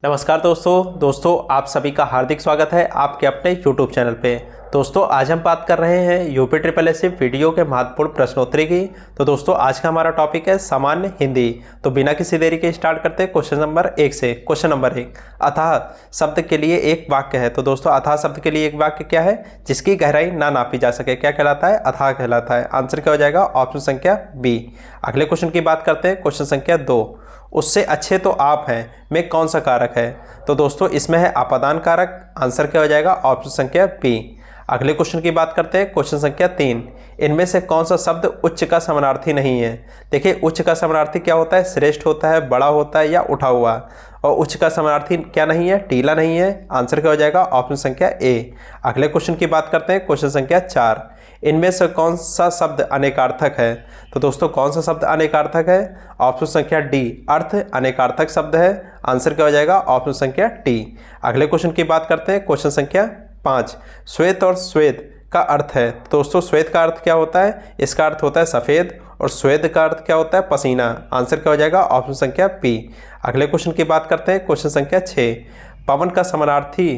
नमस्कार दोस्तों आप सभी का हार्दिक स्वागत है आपके अपने यूट्यूब चैनल पे। दोस्तों आज हम बात कर रहे हैं UP triple S C video के महत्वपूर्ण प्रश्नोत्तरी की। तो दोस्तों आज का हमारा टॉपिक है सामान्य हिंदी। तो बिना किसी देरी के स्टार्ट करते हैं क्वेश्चन नंबर 1 से। क्वेश्चन नंबर 1, अतः शब्द के लिए एक वाक्य है। तो दोस्तों अतः शब्द के लिए एक वाक्य क्या है? जिसकी गहराई ना नापी जा सके, क्या कहलाता है? अथाह कहलाता है। आंसर क्या हो जाएगा? ऑप्शन संख्या बी। अगले क्वेश्चन की बात करते हैं, क्वेश्चन संख्या 2, उससे अच्छे तो आप हैं में कौन सा कारक है? तो दोस्तों इसमें है अपादान कारक। आंसर क्या हो जाएगा? ऑप्शन संख्या बी। अगले क्वेश्चन की बात करते हैं, क्वेश्चन संख्या 3, इनमें से कौन सा शब्द उच्च का समानार्थी नहीं है? देखिए उच्च का समानार्थी क्या होता है? श्रेष्ठ होता है, बड़ा होता है या उठा हुआ। और उच्च का समानार्थी क्या नहीं है? टीला नहीं है। आंसर क्या हो जाएगा? ऑप्शन संख्या ए। अगले क्वेश्चन की बात करते हैं, क्वेश्चन संख्या 4, इनमें से कौन सा शब्द अनेकार्थक है? तो दोस्तों कौन सा शब्द अनेकार्थक है? ऑप्शन संख्या डी, अर्थ अनेकार्थक शब्द है। आंसर क्या हो जाएगा? ऑप्शन संख्या डी। अगले क्वेश्चन की बात करते हैं, क्वेश्चन संख्या 5, श्वेत और श्वेत का अर्थ है। तो दोस्तों श्वेत का अर्थ क्या होता है? इसका अर्थ होता है सफ़ेद, और श्वेत का अर्थ क्या होता है? पसीना। आंसर क्या हो जाएगा? ऑप्शन संख्या बी। अगले क्वेश्चन की बात करते हैं, क्वेश्चन संख्या 6, पवन का समानार्थी,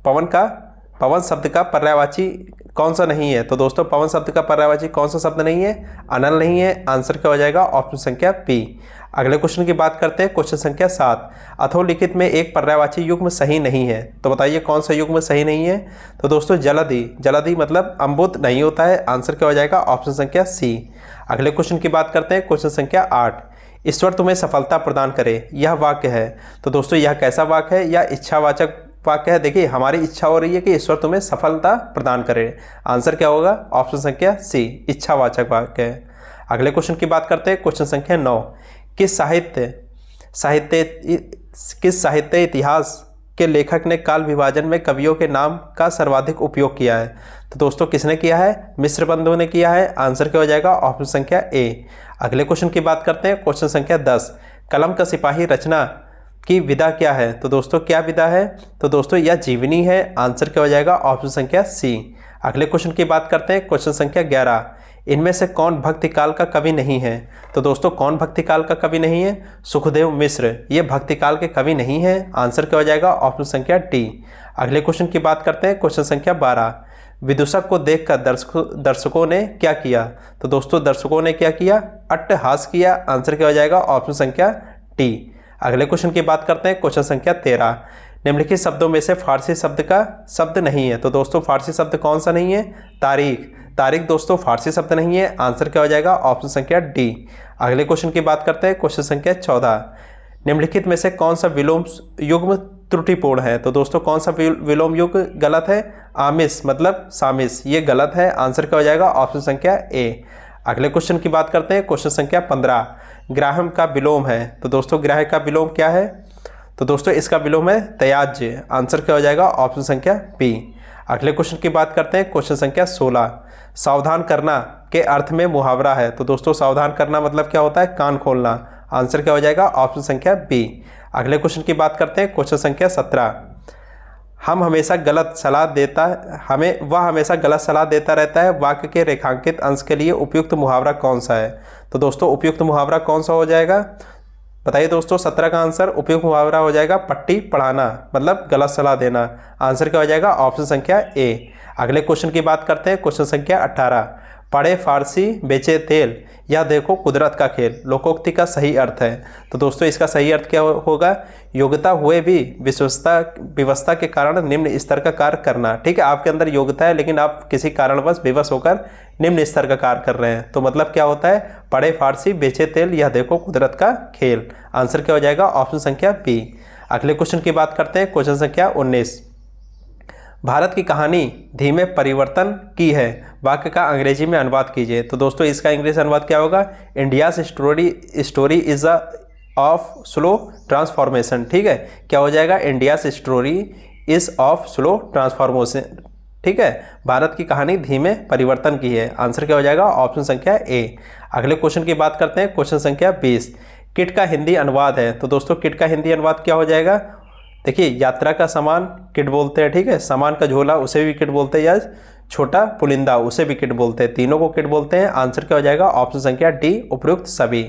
पवन शब्द का पर्यायवाची कौन सा नहीं है? तो दोस्तों पवन शब्द का पर्यायवाची कौन सा शब्द नहीं है? अनल नहीं है। आंसर क्या हो जाएगा? ऑप्शन संख्या बी। अगले क्वेश्चन की बात करते हैं, क्वेश्चन संख्या 7, अधोलिखित में एक पर्यायवाची युग्म सही नहीं है। तो बताइए कौन सा युग्म सही नहीं है? तो दोस्तों जलधि मतलब अम्बुत नहीं होता है। आंसर क्या हो जाएगा? ऑप्शन संख्या सी। अगले क्वेश्चन की बात करते हैं, क्वेश्चन संख्या 8, ईश्वर तुम्हें सफलता प्रदान करे, यह वाक्य है। तो दोस्तों यह कैसा वाक्य है? यह इच्छावाचक वाक्य है। देखिए हमारी इच्छा हो रही है कि ईश्वर तुम्हें सफलता प्रदान करे। आंसर क्या होगा? ऑप्शन संख्या सी, इच्छावाचक वाक्य है। अगले क्वेश्चन की बात करते हैं, क्वेश्चन संख्या 9, किस साहित्य इतिहास के लेखक ने काल विभाजन में कवियों के नाम का सर्वाधिक उपयोग किया है? तो दोस्तों किसने किया है? मिश्र बंधु ने किया है। आंसर क्या हो जाएगा? ऑप्शन संख्या ए। अगले क्वेश्चन की बात करते हैं, क्वेश्चन संख्या 10, कलम का सिपाही रचना की विधा क्या है? तो दोस्तों क्या विधा है? तो दोस्तों यह जीवनी है। आंसर क्या हो जाएगा? ऑप्शन संख्या सी। अगले क्वेश्चन की बात करते हैं, क्वेश्चन संख्या 11, इनमें से कौन भक्तिकाल का कवि नहीं है? तो दोस्तों कौन भक्तिकाल का कवि नहीं है? सुखदेव मिश्र, ये भक्तिकाल के कवि नहीं है। आंसर क्या हो जाएगा? ऑप्शन संख्या डी। अगले क्वेश्चन की बात करते हैं, क्वेश्चन संख्या 12, विदूषक को देखकर दर्शकों ने क्या किया? तो दोस्तों दर्शकों ने क्या किया? अट्टहास किया। आंसर क्या हो जाएगा? ऑप्शन संख्या डी। अगले क्वेश्चन की बात करते हैं, क्वेश्चन संख्या 13, निम्नलिखित शब्दों में से फारसी शब्द का शब्द नहीं है। तो दोस्तों फारसी शब्द कौन सा नहीं है? तारीख दोस्तों फारसी शब्द नहीं है। आंसर क्या हो जाएगा? ऑप्शन संख्या डी। अगले क्वेश्चन की बात करते हैं, क्वेश्चन संख्या 14, निम्नलिखित में से कौन सा विलोम युग्म त्रुटिपूर्ण है? तो दोस्तों कौन सा विलोम युग्म गलत है? आमिष मतलब सामिस, ये गलत है। आंसर क्या हो जाएगा? ऑप्शन संख्या ए। अगले क्वेश्चन की बात करते हैं, क्वेश्चन संख्या 15, ग्राहम का विलोम है। तो दोस्तों ग्राह का विलोम क्या है? तो दोस्तों इसका विलोम है त्याज्य। आंसर क्या हो जाएगा? ऑप्शन संख्या बी। अगले क्वेश्चन की बात करते हैं, क्वेश्चन संख्या 16, सावधान करना के अर्थ में मुहावरा है। तो दोस्तों सावधान करना मतलब क्या होता है? कान खोलना। आंसर क्या हो जाएगा? ऑप्शन संख्या बी। अगले क्वेश्चन की बात करते हैं, क्वेश्चन संख्या 17, वह हमेशा गलत सलाह देता रहता है, वाक्य के रेखांकित अंश के लिए उपयुक्त मुहावरा कौन सा है? तो दोस्तों उपयुक्त मुहावरा कौन सा हो जाएगा? बताइए दोस्तों। 17 का आंसर उपयुक्त मुहावरा हो जाएगा पट्टी पढ़ाना, मतलब गलत सलाह देना। आंसर क्या हो जाएगा? ऑप्शन संख्या ए। अगले क्वेश्चन की बात करते हैं, क्वेश्चन संख्या 18, पढ़े फारसी बेचे तेल, या देखो कुदरत का खेल, लोकोक्ति का सही अर्थ है। तो दोस्तों इसका सही अर्थ क्या होगा? योग्यता हुए भी विवशता के कारण निम्न स्तर का कार्य करना। ठीक है, आपके अंदर योग्यता है लेकिन आप किसी कारणवश विवश होकर निम्न स्तर का कार्य कर रहे हैं। तो मतलब क्या होता है? पढ़े फारसी बेचे तेल, या देखो कुदरत का खेल। आंसर क्या हो जाएगा? ऑप्शन संख्या बी। अगले क्वेश्चन की बात करते हैं, क्वेश्चन संख्या 19, भारत की कहानी धीमे परिवर्तन की है, वाक्य का अंग्रेजी में अनुवाद कीजिए। तो दोस्तों इसका इंग्लिश अनुवाद क्या होगा? India's story is of slow transformation. ठीक है, क्या हो जाएगा? India's story is of slow transformation. ठीक है, भारत की कहानी धीमे परिवर्तन की है। आंसर क्या हो जाएगा? ऑप्शन संख्या ए। अगले क्वेश्चन की बात करते हैं, क्वेश्चन संख्या 20, किट का हिंदी अनुवाद है। तो दोस्तों किट का हिंदी अनुवाद क्या हो जाएगा? देखिए यात्रा का सामान किट बोलते हैं। ठीक है, सामान का झोला उसे भी किट बोलते हैं, या छोटा पुलिंदा उसे भी किट बोलते हैं, तीनों को किट बोलते हैं। आंसर क्या हो जाएगा? ऑप्शन संख्या डी, उपयुक्त सभी।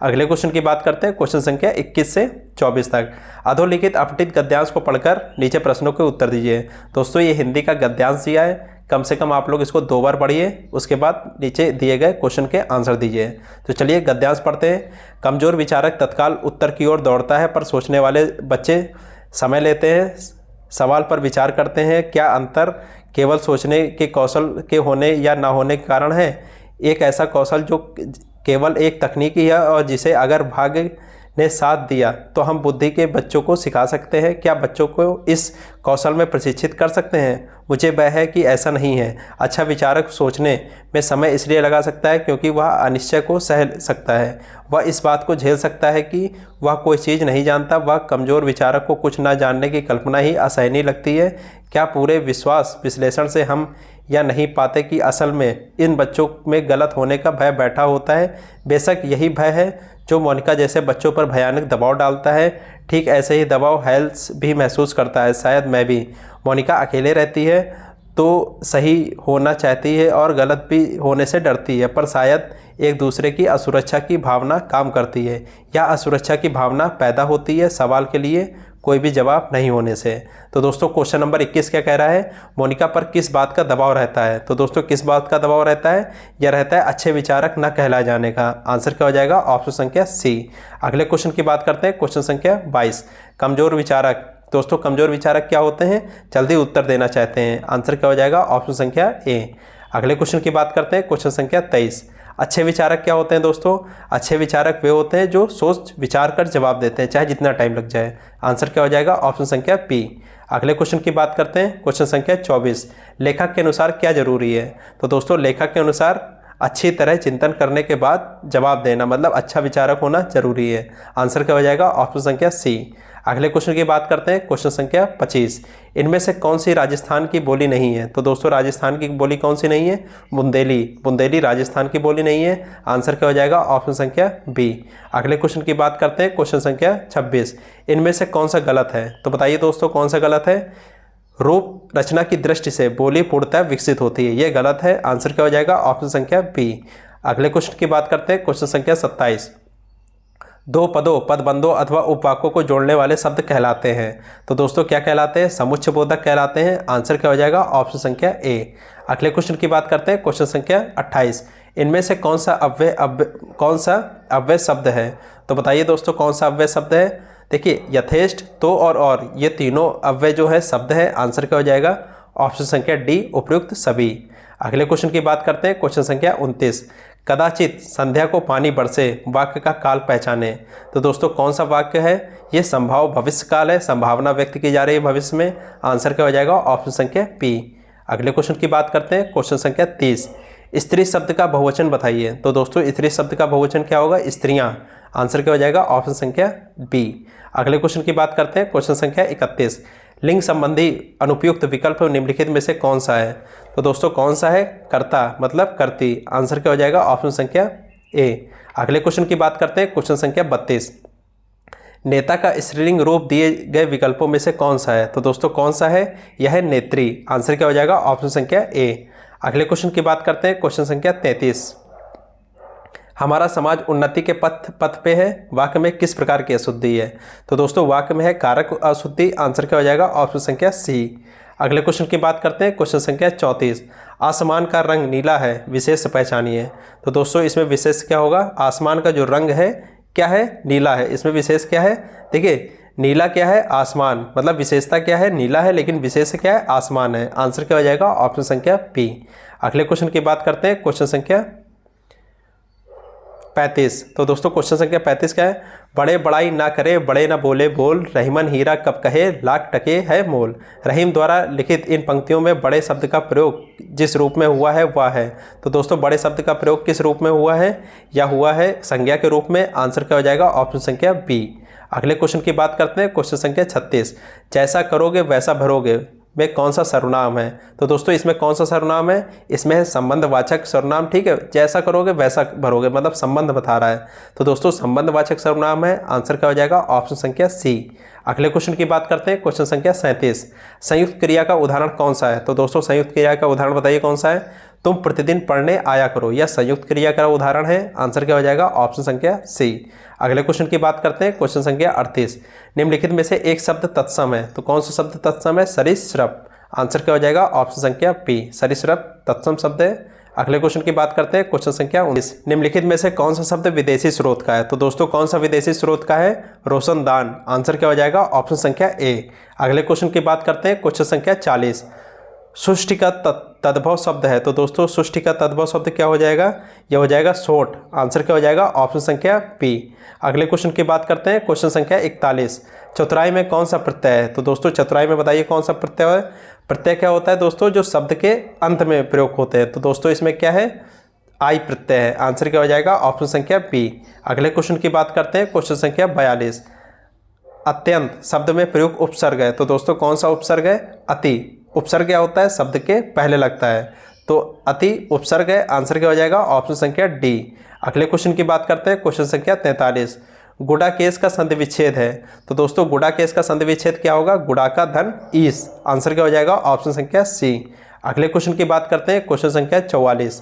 अगले क्वेश्चन की बात करते हैं, क्वेश्चन संख्या 21 से 24 तक। अधोलिखित अपठित गद्यांश को पढ़कर नीचे प्रश्नों के उत्तर दीजिए। दोस्तों ये हिंदी का गद्यांश दिया है, कम से कम आप लोग इसको 2 बार पढ़िए, उसके बाद नीचे दिए गए क्वेश्चन के आंसर दीजिए। तो चलिए गद्यांश पढ़ते हैं। कमजोर विचारक तत्काल उत्तर की ओर दौड़ता है, पर सोचने वाले बच्चे समय लेते हैं, सवाल पर विचार करते हैं। क्या अंतर केवल सोचने के कौशल के होने या ना होने के कारण है? एक ऐसा कौशल जो केवल एक तकनीकी है और जिसे अगर भाग्य ने साथ दिया तो हम बुद्धि के बच्चों को सिखा सकते हैं। क्या बच्चों को इस कौशल में प्रशिक्षित कर सकते हैं? मुझे भय है कि ऐसा नहीं है। अच्छा विचारक सोचने में समय इसलिए लगा सकता है क्योंकि वह अनिश्चय को सह सकता है, वह इस बात को झेल सकता है कि वह कोई चीज़ नहीं जानता। वह कमज़ोर विचारक को कुछ ना जानने की कल्पना ही असहनीय लगती है। क्या पूरे विश्वास विश्लेषण से हम या नहीं पाते कि असल में इन बच्चों में गलत होने का भय बैठा होता है? बेशक यही भय है जो मोनिका जैसे बच्चों पर भयानक दबाव डालता है। ठीक ऐसे ही दबाव हेल्स भी महसूस करता है, शायद मैं भी। मोनिका अकेले रहती है तो सही होना चाहती है और गलत भी होने से डरती है, पर शायद एक दूसरे की असुरक्षा की भावना काम करती है या असुरक्षा की भावना पैदा होती है सवाल के लिए कोई भी जवाब नहीं होने से। तो दोस्तों क्वेश्चन नंबर 21 क्या कह रहा है? मोनिका पर किस बात का दबाव रहता है? तो दोस्तों किस बात का दबाव रहता है? यह रहता है अच्छे विचारक न कहलाए जाने का। आंसर क्या हो जाएगा? ऑप्शन संख्या सी। अगले क्वेश्चन की बात करते हैं, क्वेश्चन संख्या 22। कमजोर विचारक। दोस्तों कमजोर विचारक क्या होते हैं? जल्दी उत्तर देना चाहते हैं। आंसर क्या हो जाएगा? ऑप्शन संख्या ए। अगले क्वेश्चन की बात करते हैं, क्वेश्चन संख्या 23। अच्छे विचारक क्या होते हैं दोस्तों? अच्छे विचारक वे होते हैं जो सोच विचार कर जवाब देते हैं, चाहे जितना टाइम लग जाए। आंसर क्या हो जाएगा? ऑप्शन संख्या बी। अगले क्वेश्चन की बात करते हैं, क्वेश्चन संख्या 24। लेखक के अनुसार क्या जरूरी है? तो दोस्तों लेखक के अनुसार अच्छी तरह चिंतन करने के बाद जवाब देना, मतलब अच्छा विचारक होना जरूरी है। आंसर क्या हो जाएगा? ऑप्शन संख्या सी। अगले क्वेश्चन की बात करते हैं, क्वेश्चन संख्या 25। इनमें से कौन सी राजस्थान की बोली नहीं है? तो दोस्तों राजस्थान की बोली कौन सी नहीं है? बुंदेली। बुंदेली राजस्थान की बोली नहीं है। आंसर क्या हो जाएगा? ऑप्शन संख्या बी। अगले क्वेश्चन की बात करते हैं, क्वेश्चन संख्या 26। इनमें से कौन सा गलत है? तो बताइए दोस्तों कौन सा गलत है? रूप रचना की दृष्टि से बोली पूर्णतः विकसित होती है, ये गलत है। आंसर क्या हो जाएगा? ऑप्शन संख्या बी। अगले क्वेश्चन की बात करते हैं, क्वेश्चन संख्या 27। दो पदों, पदबंधों अथवा उपवाक्यों को जोड़ने वाले शब्द कहलाते हैं। तो दोस्तों क्या कहलाते हैं? समुच्चय बोधक कहलाते हैं। आंसर क्या हो जाएगा? ऑप्शन संख्या ए। अगले क्वेश्चन की बात करते हैं, क्वेश्चन संख्या 28। इनमें से कौन सा अव्यय शब्द है? तो बताइए दोस्तों कौन सा अव्यय शब्द है? देखिए यथेष्ट, तो और ये तीनों अव्यय जो है शब्द है। आंसर क्या हो जाएगा? ऑप्शन संख्या डी, उपयुक्त सभी। अगले क्वेश्चन की बात करते हैं, क्वेश्चन संख्या 29। कदाचित संध्या को पानी बरसे, वाक्य का काल पहचाने। तो दोस्तों कौन सा वाक्य है? ये संभाव भविष्य काल है, संभावना व्यक्त की जा रही है भविष्य में। आंसर क्या हो जाएगा? ऑप्शन संख्या बी। अगले क्वेश्चन की बात करते हैं, क्वेश्चन संख्या 30। स्त्री शब्द का बहुवचन बताइए। तो दोस्तों स्त्री शब्द का बहुवचन क्या होगा? स्त्रियां। आंसर क्या हो जाएगा? ऑप्शन संख्या बी। अगले क्वेश्चन की बात करते हैं, क्वेश्चन संख्या 31। लिंग संबंधी अनुपयुक्त विकल्प निम्नलिखित में से कौन सा है? तो दोस्तों कौन सा है? कर्ता, मतलब करती। आंसर क्या हो जाएगा? ऑप्शन संख्या ए। अगले क्वेश्चन की बात करते हैं, क्वेश्चन संख्या 32। नेता का स्त्रीलिंग रूप दिए गए विकल्पों में से कौन सा है? तो दोस्तों कौन सा है? यह है नेत्री। आंसर क्या हो जाएगा? ऑप्शन संख्या ए। अगले क्वेश्चन की बात करते हैं, क्वेश्चन संख्या 33। हमारा समाज उन्नति के पथ पे है, वाक्य में किस प्रकार की अशुद्धि है? तो दोस्तों वाक्य में है कारक अशुद्धि। आंसर क्या हो जाएगा? ऑप्शन संख्या सी। अगले क्वेश्चन की बात करते हैं, क्वेश्चन संख्या 34। आसमान का रंग नीला है, विशेष पहचानिए। तो दोस्तों इसमें विशेष क्या होगा? आसमान का जो रंग है क्या है? नीला है। इसमें विशेष क्या है? देखिए नीला क्या है? आसमान, मतलब विशेषता क्या है? नीला है, लेकिन विशेष क्या है? आसमान है। आंसर क्या हो जाएगा? ऑप्शन संख्या बी। अगले क्वेश्चन की बात करते हैं, क्वेश्चन संख्या 35। तो दोस्तों क्वेश्चन संख्या 35 क्या है? बड़े बड़ाई ना करे, बड़े ना बोले बोल, रहीमन हीरा कब कहे, लाख टके है मोल। रहीम द्वारा लिखित इन पंक्तियों में बड़े शब्द का प्रयोग जिस रूप में हुआ है वह है। तो दोस्तों बड़े शब्द का प्रयोग किस रूप में हुआ है? या हुआ है संज्ञा के रूप में। आंसर क्या हो जाएगा? ऑप्शन संख्या बी। अगले क्वेश्चन की बात करते हैं, क्वेश्चन संख्या 36। जैसा करोगे वैसा भरोगे में कौन सा सर्वनाम है? तो दोस्तों इसमें कौन सा सर्वनाम है? इसमें है संबंधवाचक सर्वनाम। ठीक है, जैसा करोगे वैसा भरोगे, मतलब संबंध बता रहा है। तो दोस्तों संबंधवाचक सर्वनाम है। आंसर क्या हो जाएगा? ऑप्शन संख्या सी। अगले क्वेश्चन की बात करते हैं, क्वेश्चन संख्या 37। संयुक्त क्रिया का उदाहरण कौन सा है? तो दोस्तों संयुक्त क्रिया का उदाहरण बताइए कौन सा है? तुम प्रतिदिन पढ़ने आया करो, यह संयुक्त क्रिया का उदाहरण है। आंसर क्या हो जाएगा? ऑप्शन संख्या सी। अगले क्वेश्चन की बात करते हैं, क्वेश्चन संख्या 38। निम्नलिखित में से एक शब्द तत्सम है, तो कौन सा शब्द तत्सम है? सरीसृप। आंसर क्या हो जाएगा? ऑप्शन संख्या बी, सरीसृप तत्सम शब्द है। अगले क्वेश्चन की बात करते हैं, क्वेश्चन संख्या 19। निम्नलिखित में से कौन सा शब्द विदेशी स्रोत का है? तो दोस्तों कौन सा विदेशी स्रोत का है? रोशनदान। आंसर क्या हो जाएगा? ऑप्शन संख्या ए। अगले क्वेश्चन की बात करते हैं, क्वेश्चन संख्या 40। सुष्टि का तद्भव शब्द है, तो दोस्तों सुष्टि का तद्भव शब्द क्या हो जाएगा? यह हो जाएगा सोट। आंसर क्या हो जाएगा? ऑप्शन संख्या बी। अगले क्वेश्चन की बात करते हैं, क्वेश्चन संख्या 41। चतुराई में कौन सा प्रत्यय है? तो दोस्तों चतुराई में बताइए कौन सा प्रत्यय है? प्रत्यय क्या होता है दोस्तों? जो शब्द के अंत में प्रयोग होते हैं। तो दोस्तों इसमें क्या है? आई प्रत्यय है। आंसर क्या हो जाएगा? ऑप्शन संख्या बी। अगले क्वेश्चन की बात करते हैं, क्वेश्चन संख्या 42। अत्यंत शब्द में प्रयुक्त उपसर्ग है, तो दोस्तों कौन सा उपसर्ग है? अति। उपसर्ग क्या होता है? शब्द के पहले लगता है, तो अति उपसर्ग है। आंसर क्या हो जाएगा? ऑप्शन संख्या डी। अगले क्वेश्चन की बात करते हैं, क्वेश्चन संख्या 43। गुड़ा केस का संधि विच्छेद है, तो दोस्तों गुड़ा केस का संधि विच्छेद क्या होगा? गुड़ा का धन ईस। आंसर क्या हो जाएगा? ऑप्शन संख्या सी। अगले क्वेश्चन की बात करते हैं, क्वेश्चन संख्या 44।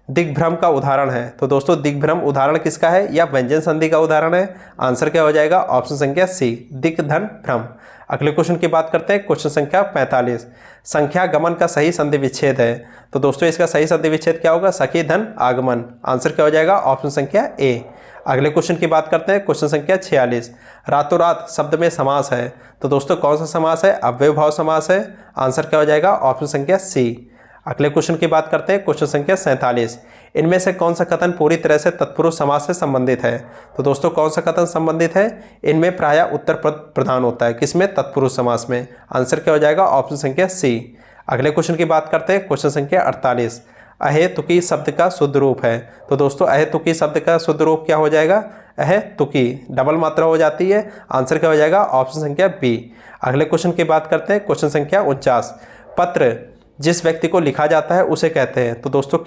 दिग्भ्रम का उदाहरण है, तो दोस्तों दिग्भ्रम उदाहरण किसका है? या व्यंजन संधि का उदाहरण है। आंसर क्या हो जाएगा? ऑप्शन संख्या सी, दिक् धन भ्रम। अगले क्वेश्चन की बात करते हैं, क्वेश्चन संख्या 45। संख्या गमन का सही संधि विच्छेद है, तो दोस्तों इसका सही संधि विच्छेद क्या होगा? सखी धन आगमन। आंसर क्या हो जाएगा? ऑप्शन संख्या ए। अगले क्वेश्चन की बात करते हैं, क्वेश्चन संख्या 46। रातों रात शब्द में समास है, तो दोस्तों कौन सा समास है? अव्ययभाव समास है। आंसर क्या हो जाएगा? ऑप्शन संख्या सी। अगले क्वेश्चन की बात करते हैं, क्वेश्चन संख्या 47। इनमें से कौन सा कथन पूरी तरह से तत्पुरुष समास से संबंधित है? तो दोस्तों कौन सा कथन संबंधित है? इनमें प्रायः उत्तर पद प्रधान होता है, किसमें? तत्पुरुष समास में। आंसर क्या हो जाएगा? ऑप्शन संख्या सी। अगले क्वेश्चन की बात करते हैं, क्वेश्चन संख्या 48। अहेतुकी शब्द का शुद्ध रूप है, तो दोस्तों अहेतुकी शब्द का शुद्ध रूप क्या हो जाएगा? अहेतुकी डबल मात्रा हो जाती है। आंसर क्या हो जाएगा? ऑप्शन संख्या बी। अगले क्वेश्चन की बात करते हैं, क्वेश्चन संख्या 49। पत्र जिस व्यक्ति को लिखा जाता है उसे कहते हैं, तो दोस्तों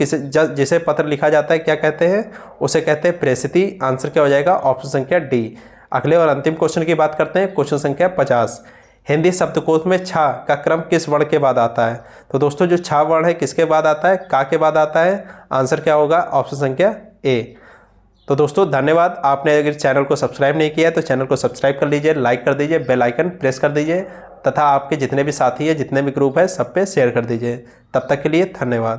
जिसे पत्र लिखा जाता है क्या कहते हैं? उसे कहते हैं प्रेषिती। आंसर क्या हो जाएगा? ऑप्शन संख्या डी। अगले और अंतिम क्वेश्चन की बात करते हैं, क्वेश्चन संख्या 50। हिंदी शब्दकोश में छा का क्रम किस वर्ण के बाद आता है? तो दोस्तों जो छा वर्ण है किसके बाद आता है? का के बाद आता है। आंसर क्या होगा? ऑप्शन संख्या ए। तो दोस्तों धन्यवाद। आपने अगर चैनल को सब्सक्राइब नहीं किया है तो चैनल को सब्सक्राइब कर लीजिए, लाइक कर दीजिए, बेल आइकन प्रेस कर दीजिए तथा आपके जितने भी साथी हैं, जितने भी ग्रुप है, सब पे शेयर कर दीजिए। तब तक के लिए धन्यवाद।